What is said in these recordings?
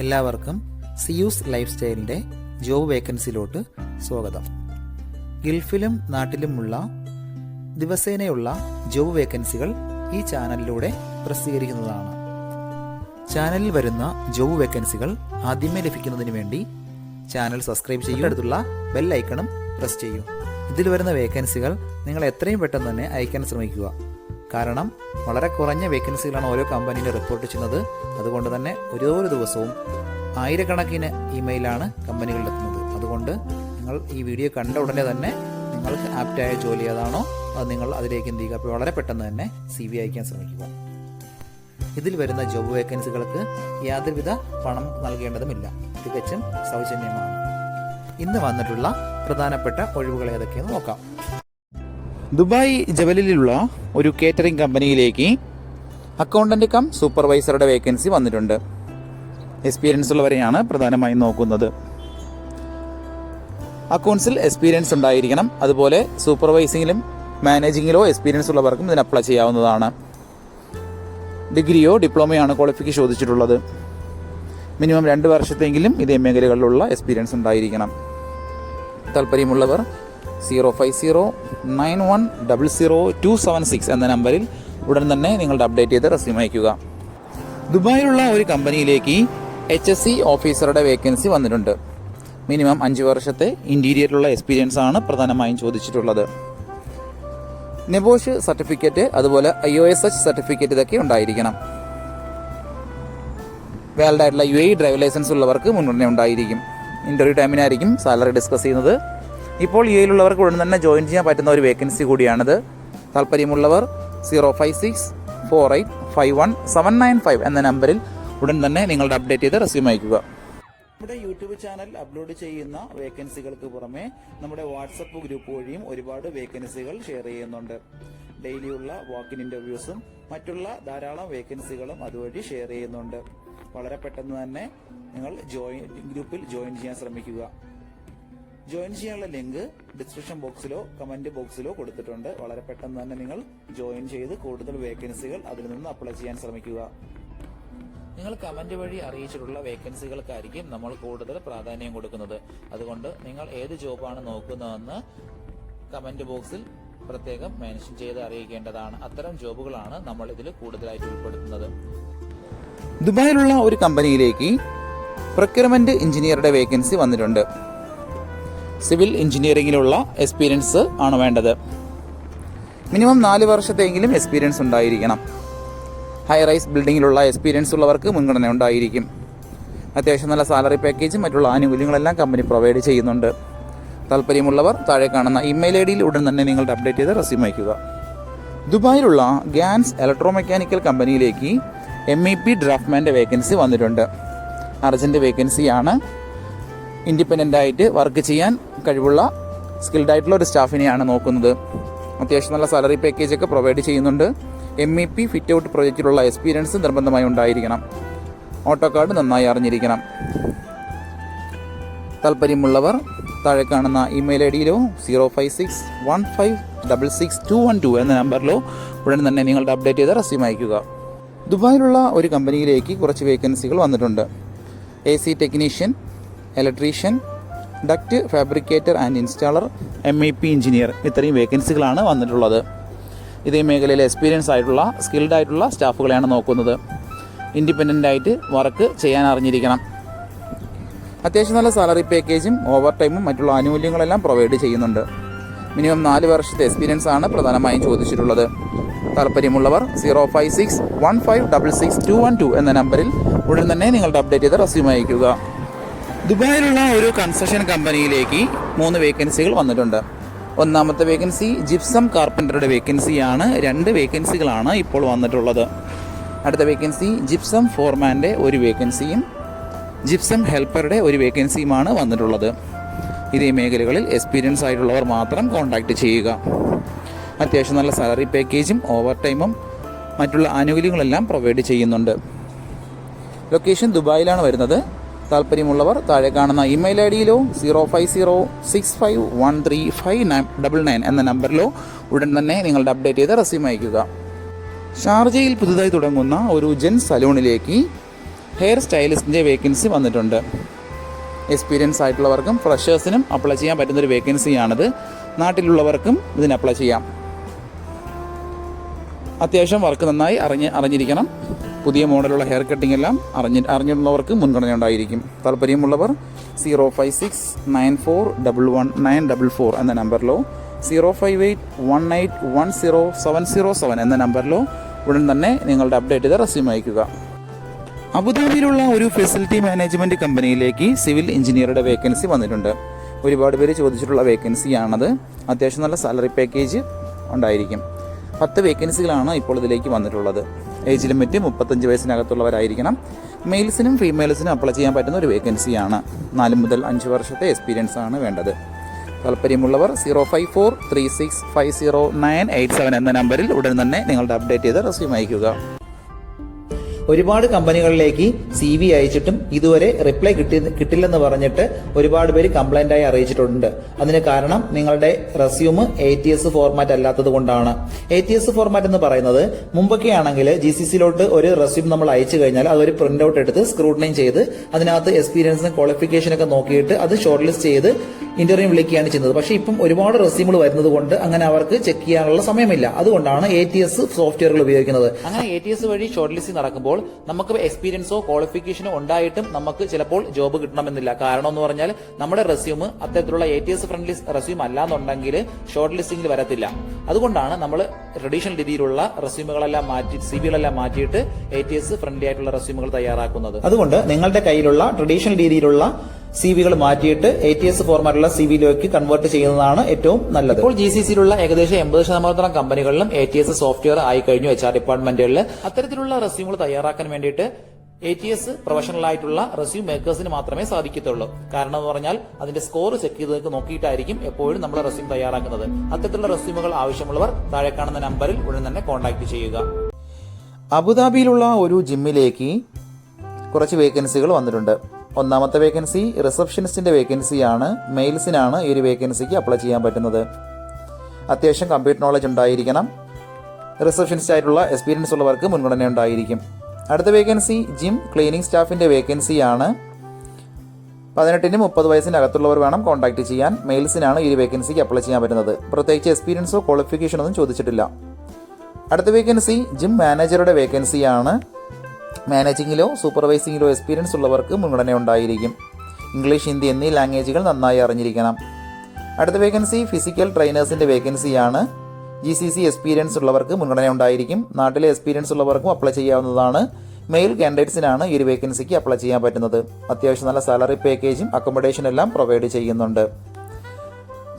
എല്ലാവർക്കും Zeus life സ്റ്റൈലിൻ്റെ job വേക്കൻസിയിലോട്ട് സ്വാഗതം. ഗൾഫിലും നാട്ടിലുമുള്ള ദിവസേനയുള്ള job വേക്കൻസികൾ ഈ ചാനലിലൂടെ പ്രസിദ്ധീകരിക്കുന്നതാണ്. ചാനലിൽ വരുന്ന ജോബ് വേക്കൻസികൾ ആദ്യമേ ലഭിക്കുന്നതിന് വേണ്ടി ചാനൽ സബ്സ്ക്രൈബ് ചെയ്യുക, അടുത്തുള്ള ബെൽ ഐക്കണും പ്രസ് ചെയ്യൂ. ഇതിൽ വരുന്ന വേക്കൻസികൾ നിങ്ങൾ എത്രയും പെട്ടെന്ന് തന്നെ അയക്കാൻ ശ്രമിക്കുക. കാരണം വളരെ കുറഞ്ഞ വേക്കൻസികളാണ് ഓരോ കമ്പനിയിലും റിപ്പോർട്ട് ചെയ്യുന്നത്. അതുകൊണ്ട് തന്നെ ഓരോ ദിവസവും ആയിരക്കണക്കിന് ഇമെയിലാണ് കമ്പനികളിലെത്തുന്നത്. അതുകൊണ്ട് നിങ്ങൾ ഈ വീഡിയോ കണ്ട ഉടനെ തന്നെ നിങ്ങൾക്ക് ആപ്റ്റായ ജോലി ഏതാണോ അത് നിങ്ങൾ അതിലേക്ക് എന്ത് ചെയ്യുക, അപ്പോൾ വളരെ പെട്ടെന്ന് തന്നെ CV അയക്കാൻ ശ്രമിക്കുക. ഇതിൽ വരുന്ന ജോബ് വേക്കൻസികൾക്ക് യാതൊരുവിധ പണം നൽകേണ്ടതുമില്ല, തികച്ചും സൗജന്യമാണ്. ഇന്ന് വന്നിട്ടുള്ള പ്രധാനപ്പെട്ട ഒഴിവുകൾ ഏതൊക്കെയെന്ന് നോക്കാം. ദുബായ് ജബലിലുള്ള ഒരു കേറ്ററിംഗ് കമ്പനിയിലേക്ക് അക്കൗണ്ടന്റ് കം സൂപ്പർവൈസറുടെ വേക്കൻസി വന്നിട്ടുണ്ട്. എക്സ്പീരിയൻസ് ഉള്ളവരെയാണ് പ്രധാനമായും നോക്കുന്നത്. അക്കൗണ്ട്സിൽ എക്സ്പീരിയൻസ് ഉണ്ടായിരിക്കണം. അതുപോലെ സൂപ്പർവൈസിങ്ങിലും മാനേജിങ്ങിലോ എക്സ്പീരിയൻസ് ഉള്ളവർക്കും ഇതിന് അപ്ലൈ ചെയ്യാവുന്നതാണ്. ഡിഗ്രിയോ ഡിപ്ലോമയോ ക്വാളിഫിക്കേഷൻ ചോദിച്ചിട്ടുള്ളത്. മിനിമം 2 വർഷത്തെങ്കിലും ഇതേ മേഖലകളിലുള്ള എക്സ്പീരിയൻസ് ഉണ്ടായിരിക്കണം. താല്പര്യമുള്ളവർ 05091000276 എന്ന നമ്പറിൽ ഉടൻ തന്നെ നിങ്ങളുടെ അപ്ഡേറ്റ് ചെയ്ത് റെസ്യൂം അയയ്ക്കുക. ദുബായിലുള്ള ഒരു കമ്പനിയിലേക്ക് HSC ഓഫീസറുടെ വേക്കൻസി വന്നിട്ടുണ്ട്. മിനിമം 5 വർഷത്തെ ഇന്റീരിയറിലുള്ള എക്സ്പീരിയൻസ് ആണ് പ്രധാനമായും ചോദിച്ചിട്ടുള്ളത്. നെബോഷ് സർട്ടിഫിക്കറ്റ്, അതുപോലെ IOSH സർട്ടിഫിക്കറ്റ് ഇതൊക്കെ ഉണ്ടായിരിക്കണം. വാലിഡ് ആയിട്ടുള്ള UAE ഡ്രൈവർ ലൈസൻസ് ഉള്ളവർക്ക് മുൻഗണന ഉണ്ടായിരിക്കും. ഇന്റർവ്യൂ ടൈമിനായിരിക്കും സാലറി ഡിസ്കസ് ചെയ്യുന്നത്. ഇപ്പോൾ UAEയിലുള്ളവർക്ക് ഉടൻ തന്നെ ജോയിൻ ചെയ്യാൻ പറ്റുന്ന ഒരു വേക്കൻസി കൂടിയാണിത്. താല്പര്യമുള്ളവർ 0564851 എന്ന നമ്പറിൽ ഉടൻ തന്നെ നിങ്ങളുടെ അപ്ഡേറ്റ് ചെയ്ത് റെസ്യൂം അയക്കുക. നമ്മുടെ യൂട്യൂബ് ചാനൽ അപ്ലോഡ് ചെയ്യുന്ന വേക്കൻസികൾക്ക് പുറമെ നമ്മുടെ വാട്സപ്പ് ഗ്രൂപ്പ് വഴിയും ഒരുപാട് വേക്കൻസികൾ ഷെയർ ചെയ്യുന്നുണ്ട്. ഡെയിലിയുള്ള വാക്കിൻ ഇന്റർവ്യൂസും മറ്റുള്ള ധാരാളം വേക്കൻസികളും അതുവഴി ഷെയർ ചെയ്യുന്നുണ്ട്. വളരെ പെട്ടെന്ന് തന്നെ നിങ്ങൾ ഗ്രൂപ്പിൽ ജോയിൻ ചെയ്യാൻ ശ്രമിക്കുക. ജോയിൻ ചെയ്യാനുള്ള ലിങ്ക് ഡിസ്ക്രിപ്ഷൻ ബോക്സിലോ കമന്റ് ബോക്സിലോ കൊടുത്തിട്ടുണ്ട്. വളരെ പെട്ടെന്ന് തന്നെ നിങ്ങൾ ജോയിൻ ചെയ്ത് കൂടുതൽ വേക്കൻസികൾ അതിൽ നിന്ന് അപ്ലൈ ചെയ്യാൻ ശ്രമിക്കുക. നിങ്ങൾ കമന്റ് വഴി അറിയിച്ചിട്ടുള്ള വേക്കൻസികൾക്കായിരിക്കും നമ്മൾ കൂടുതൽ പ്രാധാന്യം കൊടുക്കുന്നത്. അതുകൊണ്ട് നിങ്ങൾ ഏത് ജോബാണ് നോക്കുന്നതെന്ന് കമന്റ് ബോക്സിൽ പ്രത്യേകം മെൻഷൻ ചെയ്ത് അറിയിക്കേണ്ടതാണ്. അത്തരം ജോബുകളാണ് നമ്മൾ ഇതിൽ കൂടുതലായിട്ട് ഉൾപ്പെടുത്തുന്നത്. ദുബായിലുള്ള ഒരു കമ്പനിയിലേക്ക് പ്രൊക്യൂർമെന്റ് എഞ്ചിനീയറുടെ വേക്കൻസി വന്നിട്ടുണ്ട്. സിവിൽ എഞ്ചിനീയറിംഗിലുള്ള എക്സ്പീരിയൻസ് ആണ് വേണ്ടത്. മിനിമം 4 വർഷത്തെങ്കിലും എക്സ്പീരിയൻസ് ഉണ്ടായിരിക്കണം. ഹൈ റൈസ് ബിൽഡിങ്ങിലുള്ള എക്സ്പീരിയൻസ് ഉള്ളവർക്ക് മുൻഗണന ഉണ്ടായിരിക്കും. അത്യാവശ്യം നല്ല സാലറി പാക്കേജും മറ്റുള്ള ആനുകൂല്യങ്ങളെല്ലാം കമ്പനി പ്രൊവൈഡ് ചെയ്യുന്നുണ്ട്. താല്പര്യമുള്ളവർ താഴെ കാണുന്ന ഇമെയിൽ ID ഉടൻ തന്നെ നിങ്ങളുടെ അപ്ഡേറ്റ് ചെയ്ത് റെസ്യൂം അയക്കുക. ദുബായിലുള്ള ഗ്യാൻസ് ഇലക്ട്രോ മെക്കാനിക്കൽ കമ്പനിയിലേക്ക് MEP ഡ്രാഫ്റ്റ്മാൻ്റെ വേക്കൻസി വന്നിട്ടുണ്ട്. അർജന്റ് വേക്കൻസിയാണ്. ഇൻഡിപെൻഡൻ്റ് ആയിട്ട് വർക്ക് ചെയ്യാൻ കഴിവുള്ള സ്കിൽഡ് ആയിട്ടുള്ള ഒരു സ്റ്റാഫിനെയാണ് നോക്കുന്നത്. അത്യാവശ്യം നല്ല സാലറി പാക്കേജ് ഒക്കെ പ്രൊവൈഡ് ചെയ്യുന്നുണ്ട്. MEP ഫിറ്റ് ഔട്ട് പ്രൊജക്റ്റിലുള്ള എക്സ്പീരിയൻസ് നിർബന്ധമായി ഉണ്ടായിരിക്കണം. ഓട്ടോ കാർഡ് നന്നായി അറിഞ്ഞിരിക്കണം. താല്പര്യമുള്ളവർ താഴെ കാണുന്ന ഇമെയിൽ ID 05615666212 എന്ന നമ്പറിലോ ഉടൻ തന്നെ നിങ്ങളുടെ അപ്ഡേറ്റ് ചെയ്ത് റെസ്യൂം അയക്കുക. ദുബായിലുള്ള ഒരു കമ്പനിയിലേക്ക് കുറച്ച് വേക്കൻസികൾ വന്നിട്ടുണ്ട്. AC technician, electrician, duct fabricator and installer, MEP engineer, ഇത്രയും വേക്കൻസികളാണ് വന്നിട്ടുള്ളത്. ഇതേ മേഖലയിൽ എക്സ്പീരിയൻസ് ആയിട്ടുള്ള സ്കിൽഡ് ആയിട്ടുള്ള സ്റ്റാഫുകളെയാണ് നോക്കുന്നത്. ഇൻഡിപെൻഡൻ്റ് ആയിട്ട് വർക്ക് ചെയ്യാൻ അറിഞ്ഞിരിക്കണം. അത്യാവശ്യം നല്ല സാലറി പാക്കേജും ഓവർ ടൈമും മറ്റുള്ള ആനുകൂല്യങ്ങളെല്ലാം പ്രൊവൈഡ് ചെയ്യുന്നുണ്ട്. മിനിമം 4 വർഷത്തെ എക്സ്പീരിയൻസ് ആണ് പ്രധാനമായും ചോദിച്ചിട്ടുള്ളത്. താല്പര്യമുള്ളവർ 05615666212 എന്ന നമ്പറിൽ ഉടൻ തന്നെ നിങ്ങളുടെ അപ്ഡേറ്റ് ചെയ്ത് റെസ്യൂം അയക്കുക. ദുബായിലുള്ള ഒരു കൺസ്ട്രക്ഷൻ കമ്പനിയിലേക്ക് 3 വേക്കൻസികൾ വന്നിട്ടുണ്ട്. ഒന്നാമത്തെ വേക്കൻസി ജിപ്സം കാർപ്പൻ്ററുടെ വേക്കൻസിയാണ്. 2 വേക്കൻസികളാണ് ഇപ്പോൾ വന്നിട്ടുള്ളത്. അടുത്ത വേക്കൻസി ജിപ്സം ഫോർമാൻ്റെ ഒരു വേക്കൻസിയും ജിപ്സം ഹെൽപ്പറുടെ ഒരു വേക്കൻസിയുമാണ് വന്നിട്ടുള്ളത്. ഇതേ മേഖലകളിൽ എക്സ്പീരിയൻസ് ആയിട്ടുള്ളവർ മാത്രം കോൺടാക്റ്റ് ചെയ്യുക. അത്യാവശ്യം നല്ല സാലറി പാക്കേജും ഓവർ ടൈമും മറ്റുള്ള ആനുകൂല്യങ്ങളെല്ലാം പ്രൊവൈഡ് ചെയ്യുന്നുണ്ട്. ലൊക്കേഷൻ ദുബായിലാണ് വരുന്നത്. താല്പര്യമുള്ളവർ താഴെ കാണുന്ന ഇമെയിൽ ID 05065135999 എന്ന നമ്പറിലോ ഉടൻ തന്നെ നിങ്ങളുടെ അപ്ഡേറ്റ് ചെയ്ത് റെസ്യൂം അയക്കുക. ഷാർജയിൽ പുതുതായി തുടങ്ങുന്ന ഒരു ജെൻ സലൂണിലേക്ക് ഹെയർ സ്റ്റൈലിസ്റ്റിൻ്റെ വേക്കൻസി വന്നിട്ടുണ്ട്. എക്സ്പീരിയൻസ് ആയിട്ടുള്ളവർക്കും ഫ്രഷേഴ്സിനും അപ്ലൈ ചെയ്യാൻ പറ്റുന്നൊരു വേക്കൻസിയാണിത്. നാട്ടിലുള്ളവർക്കും ഇതിന് അപ്ലൈ ചെയ്യാം. അത്യാവശ്യം വർക്ക് നന്നായി അറിഞ്ഞിരിക്കണം. പുതിയ മോഡലുള്ള ഹെയർ കട്ടിംഗ് എല്ലാം അറിഞ്ഞിട്ടുള്ളവർക്ക് മുൻഗണന ഉണ്ടായിരിക്കും. താല്പര്യമുള്ളവർ 05694119144 എന്ന നമ്പറിലോ 05818100707 എന്ന നമ്പറിലോ ഉടൻ തന്നെ നിങ്ങളുടെ അപ്ഡേറ്റ് ചെയ്ത റെസ്യൂം അയക്കുക. അബുദാബിയിലുള്ള ഒരു ഫെസിലിറ്റി മാനേജ്മെൻറ്റ് കമ്പനിയിലേക്ക് സിവിൽ എഞ്ചിനീയറുടെ വേക്കൻസി വന്നിട്ടുണ്ട്. ഒരുപാട് പേര് ചോദിച്ചിട്ടുള്ള വേക്കൻസിയാണത്. അത്യാവശ്യം നല്ല സാലറി പാക്കേജ് ഉണ്ടായിരിക്കും. 10 വേക്കൻസികളാണ് ഇപ്പോൾ ഇതിലേക്ക് വന്നിട്ടുള്ളത്. Age limit 35 വയസ്സിനകത്തുള്ളവരായിരിക്കണം. മെയിൽസിനും ഫീമെയിൽസിനും അപ്ലൈ ചെയ്യാൻ പറ്റുന്ന ഒരു വേക്കൻസിയാണ്. 4 മുതൽ 5 വർഷത്തെ എക്സ്പീരിയൻസ് ആണ് വേണ്ടത്. താല്പര്യമുള്ളവർ 05436509887 എന്ന നമ്പറിൽ ഉടൻ തന്നെ നിങ്ങളുടെ അപ്ഡേറ്റ് ചെയ്ത് റെസ്യൂം അയക്കുക. ഒരുപാട് കമ്പനികളിലേക്ക് CV അയച്ചിട്ടും ഇതുവരെ റിപ്ലൈ കിട്ടില്ലെന്ന് പറഞ്ഞിട്ട് ഒരുപാട് പേര് കംപ്ലൈന്റ് ആയി അറിയിച്ചിട്ടുണ്ട്. അതിന് കാരണം നിങ്ങളുടെ റെസ്യൂം ATS ഫോർമാറ്റ് അല്ലാത്തത് കൊണ്ടാണ്. ATS ഫോർമാറ്റ് എന്ന് പറയുന്നത് മുമ്പൊക്കെ ആണെങ്കിൽ GCCയിലോട്ട് ഒരു റെസ്യൂം നമ്മൾ അയച്ചു കഴിഞ്ഞാൽ അതൊരു പ്രിന്റ് ഔട്ട് എടുത്ത് സ്ക്രൂട്ടനൈൻ ചെയ്ത് അതിനകത്ത് എക്സ്പീരിയൻസും ക്വാളിഫിക്കേഷനൊക്കെ നോക്കിയിട്ട് അത് ഷോർട്ട് ലിസ്റ്റ് ചെയ്ത് ഇന്റർവ്യൂ വിളിക്കുകയാണ് ചെയ്യുന്നത്. പക്ഷേ ഇപ്പം ഒരുപാട് റെസ്യൂമുകൾ വരുന്നത് കൊണ്ട് അങ്ങനെ അവർക്ക് ചെക്ക് ചെയ്യാനുള്ള സമയമില്ല. അതുകൊണ്ടാണ് ATS സോഫ്റ്റ്വെയറുകൾ ഉപയോഗിക്കുന്നത്. അങ്ങനെ ATS വഴി ഷോർട്ട് ലിസ്റ്റ് നടക്കുമ്പോൾ നമുക്ക് എക്സ്പീരിയൻസോ ക്വാളിഫിക്കേഷനോ ഉണ്ടായിട്ടും നമുക്ക് ചിലപ്പോൾ ജോബ് കിട്ടണമെന്നില്ല. കാരണം എന്ന് പറഞ്ഞാൽ നമ്മുടെ റെസ്യൂം അത്തരത്തിലുള്ള ATS ഫ്രണ്ട്ലി റെസ്യൂം അല്ലാന്നുണ്ടെങ്കിൽ ഷോർട്ട് ലിസ്റ്റിംഗിൽ വരത്തില്ല. അതുകൊണ്ടാണ് നമ്മൾ ട്രഡീഷണൽ രീതിയിലുള്ള റെസ്യൂമുകളെല്ലാം CVകളെല്ലാം മാറ്റിയിട്ട് ATS ഫ്രണ്ട്ലി ആയിട്ടുള്ള റെസ്യൂമുകൾ തയ്യാറാക്കുന്നത്. അതുകൊണ്ട് നിങ്ങളുടെ കയ്യിലുള്ള ട്രഡീഷണൽ രീതിയിലുള്ള CVകൾ മാറ്റിയിട്ട് ATS ഫോർമാറ്റുള്ള CVയിലേക്ക് കൺവേർട്ട് ചെയ്യുന്നതാണ് ഏറ്റവും നല്ലത്. ഇപ്പോൾ GCCയിലുള്ള ഏകദേശം 80% കമ്പനികളിലും ATS സോഫ്റ്റ്വെയർ ആയി കഴിഞ്ഞു. HR ഡിപ്പാർട്ട്മെന്റുകളിൽ അത്തരത്തിലുള്ള റെസ്യൂമുകൾ തയ്യാറാക്കാൻ വേണ്ടിയിട്ട് ATS പ്രൊഫഷണൽ ആയിട്ടുള്ള റെസ്യൂം മേക്കേഴ്സിന് മാത്രമേ സാധിക്കത്തുള്ളൂ. കാരണം എന്ന് പറഞ്ഞാൽ അതിന്റെ സ്കോർ ചെക്ക് ചെയ്ത് നോക്കിയിട്ടായിരിക്കും എപ്പോഴും നമ്മൾ റെസ്യൂം തയ്യാറാക്കുന്നത്. അത്തരത്തിലുള്ള റെസ്യൂമുകൾ ആവശ്യമുള്ളവർ താഴെ കാണുന്ന നമ്പറിൽ ഉടൻ തന്നെ കോൺടാക്ട് ചെയ്യുക. അബുദാബിയിലുള്ള ഒരു ജിമ്മിലേക്ക് കുറച്ച് വേക്കൻസികൾ വന്നിട്ടുണ്ട്. ഒന്നാമത്തെ വേക്കൻസി റിസപ്ഷനിസ്റ്റിന്റെ വേക്കൻസിയാണ്. മെയിൽസിനാണ് ഈ ഒരു വേക്കൻസിക്ക് അപ്ലൈ ചെയ്യാൻ പറ്റുന്നത്. അത്യാവശ്യം കമ്പ്യൂട്ടർ നോളജ് ഉണ്ടായിരിക്കണം. റിസപ്ഷനിസ്റ്റ് ആയിട്ടുള്ള എക്സ്പീരിയൻസ് ഉള്ളവർക്ക് മുൻഗണന ഉണ്ടായിരിക്കും. അടുത്ത വേക്കൻസി ജിം ക്ലീനിങ് സ്റ്റാഫിന്റെ വേക്കൻസിയാണ്. 18-30 വയസ്സിനകത്തുള്ളവർ വേണം കോൺടാക്ട് ചെയ്യാൻ. മെയിൽസിനാണ് ഈ ഒരു വേക്കൻസിക്ക് അപ്ലൈ ചെയ്യാൻ പറ്റുന്നത്. പ്രത്യേകിച്ച് എക്സ്പീരിയൻസോ ക്വാളിഫിക്കേഷനോ ഒന്നും ചോദിച്ചിട്ടില്ല. അടുത്ത വേക്കൻസി ജിം മാനേജറുടെ വേക്കൻസിയാണ്. മാനേജിങ്ങിലോ സൂപ്പർവൈസിങ്ങിലോ എക്സ്പീരിയൻസ് ഉള്ളവർക്ക് മുൻഗണന ഉണ്ടായിരിക്കും. ഇംഗ്ലീഷ്, ഹിന്ദി എന്നീ ലാംഗ്വേജുകൾ നന്നായി അറിഞ്ഞിരിക്കണം. അടുത്ത വേക്കൻസി ഫിസിക്കൽ ട്രെയിനേഴ്സിന്റെ വേക്കൻസിയാണ്. GCC എക്സ്പീരിയൻസ് ഉള്ളവർക്ക് മുൻഗണന ഉണ്ടായിരിക്കും. നാട്ടിലെ എക്സ്പീരിയൻസ് ഉള്ളവർക്കും അപ്ലൈ ചെയ്യാവുന്നതാണ്. മെയിൽ കാൻഡിഡേറ്റ്സിനാണ് ഈ ഒരു വേക്കൻസിക്ക് അപ്ലൈ ചെയ്യാൻ പറ്റുന്നത്. അത്യാവശ്യം നല്ല സാലറി പാക്കേജും അക്കോമഡേഷൻ എല്ലാം പ്രൊവൈഡ് ചെയ്യുന്നുണ്ട്.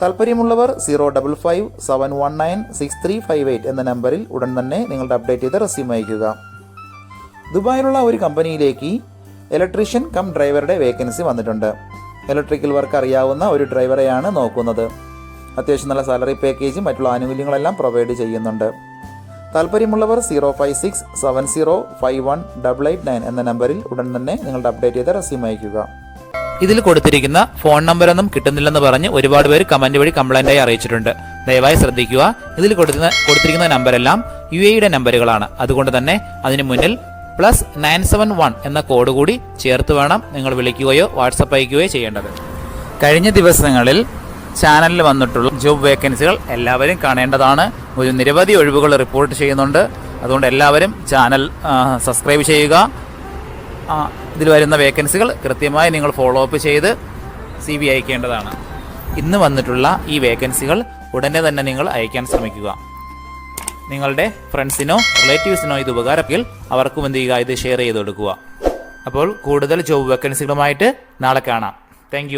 താല്പര്യമുള്ളവർ 055719635 എന്ന നമ്പറിൽ ഉടൻ തന്നെ നിങ്ങളുടെ അപ്ഡേറ്റ് ചെയ്ത റെസ്യൂം അയക്കുക. ദുബായിലുള്ള ഒരു കമ്പനിയിലേക്ക് ഇലക്ട്രീഷ്യൻ കം ഡ്രൈവറുടെ വേക്കൻസി വന്നിട്ടുണ്ട്. ഇലക്ട്രിക്കൽ വർക്ക് അറിയാവുന്ന ഒരു ഡ്രൈവറെയാണ് നോക്കുന്നത്. അത്യാവശ്യം നല്ല സാലറി പാക്കേജും മറ്റുള്ള ആനുകൂല്യങ്ങളെല്ലാം പ്രൊവൈഡ് ചെയ്യുന്നുണ്ട്. താല്പര്യമുള്ളവർ 05670518889 എന്ന നമ്പറിൽ ഉടൻ തന്നെ നിങ്ങളുടെ അപ്ഡേറ്റ് ചെയ്ത റെസ്യൂം അയക്കുക. ഇതിൽ കൊടുത്തിരിക്കുന്ന ഫോൺ നമ്പറൊന്നും കിട്ടുന്നില്ലെന്ന് പറഞ്ഞ് ഒരുപാട് പേര് കമന്റ് വഴി കംപ്ലൈന്റായി അറിയിച്ചിട്ടുണ്ട്. ദയവായി ശ്രദ്ധിക്കുക. ഇതിൽ കൊടുത്തിരിക്കുന്ന നമ്പരെല്ലാം UAE നമ്പറുകളാണ്. അതുകൊണ്ട് തന്നെ അതിന് മുന്നിൽ +971 എന്ന കോഡ് കൂടി ചേർത്ത് വേണം നിങ്ങൾ വിളിക്കുകയോ വാട്സപ്പ് അയക്കുകയോ ചെയ്യേണ്ടത്. കഴിഞ്ഞ ദിവസങ്ങളിൽ ചാനലിൽ വന്നിട്ടുള്ള ജോബ് വേക്കൻസികൾ എല്ലാവരും കാണേണ്ടതാണ്. ഒരു നിരവധി ഒഴിവുകൾ റിപ്പോർട്ട് ചെയ്യുന്നുണ്ട്. അതുകൊണ്ട് എല്ലാവരും ചാനൽ സബ്സ്ക്രൈബ് ചെയ്യുക. ഇതിൽ വരുന്ന വേക്കൻസികൾ കൃത്യമായി നിങ്ങൾ ഫോളോ അപ്പ് ചെയ്ത് CV അയക്കേണ്ടതാണ്. ഇന്ന് വന്നിട്ടുള്ള ഈ വേക്കൻസികൾ ഉടനെ തന്നെ നിങ്ങൾ അയക്കാൻ ശ്രമിക്കുക. നിങ്ങളുടെ ഫ്രണ്ട്സിനോ റിലേറ്റീവ്സിനോ ഇത് ഉപകാരമെങ്കിൽ അവർക്കും എന്ത് ചെയ്യുക, ഇത് ഷെയർ ചെയ്ത് കൊടുക്കുക. അപ്പോൾ കൂടുതൽ ജോബ് വേക്കൻസികളുമായിട്ട് നാളെ കാണാം. താങ്ക്